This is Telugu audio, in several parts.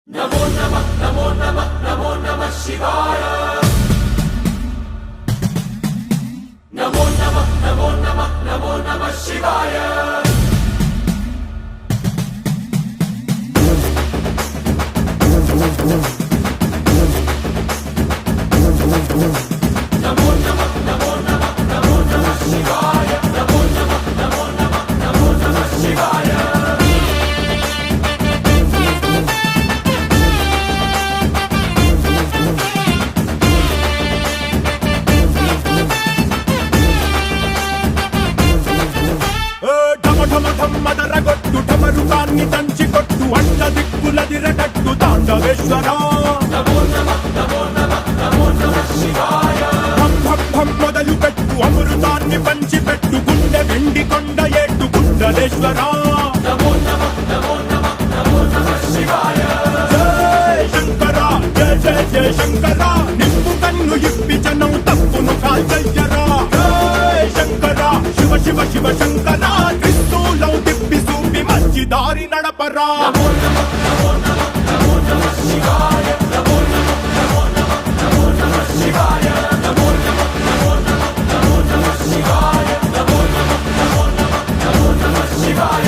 नमो नमः नमो नमः नमो नमः शिवाय नमो नमः नमो नमः नमो नमः शिवाय नमो नमः नमो नमः नमो नमः शिवाय नमो नमः नमो नमः नमो नमः शिवाय మదరగొట్టు ఠమరుకాన్ని దంచి కొట్టు అంట దిక్కులదిరగట్టు తాండవేశ్వరా नमो नमः नमो नमः नमो नमः शिवाय భం భం భం మొదలు పెట్టు అమృతాన్ని పంచి పెట్టు గుండె వెండి కొండ ఏట్టు గుండలేశ్వరా नमो नमः नमो नमः नमो नमः शिवाय జయ శంకరా జయ జయ జయ శంకరా నిప్పు కన్ను ఇప్పి జనం తప్పును కాల్చయ్యరా జయ శంకరా శివ శివ శివ శంకరా త్రిశూలం తిప్పి చూపి మంచి దారి నడపరా नमो नमः नमो नमः नमो नमः शिवाय नमो नमः नमो नमः नमो नमः शिवाय नमो नमः नमो नमः नमो नमः शिवाय नमो नमः नमो नमः नमो नमः शिवाय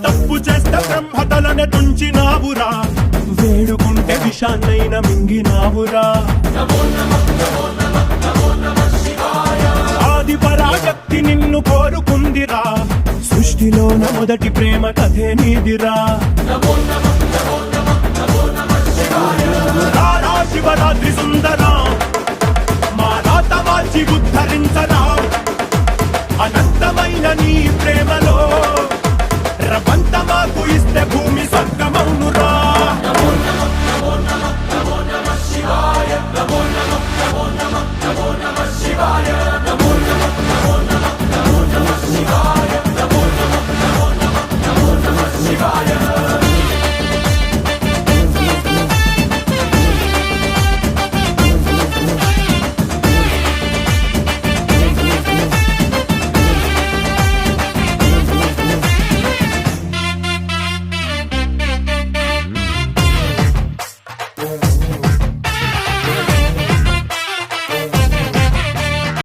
తప్పు చేస్తే బ్రహ్మతలనే తుంచినావురా వేడుకుంటే విషాన్నైన మింగినావురా नमो नमः नमो नमः नमो नमः शिवाय ఆది పరాశక్తి నిన్ను కోరుకుందిరా సృష్టిలోన మొదటి ప్రేమ కథే నీదిరా नमो नमः नमो नमः नमो नमः शिवाय రారా శివరాత్రి సుందరా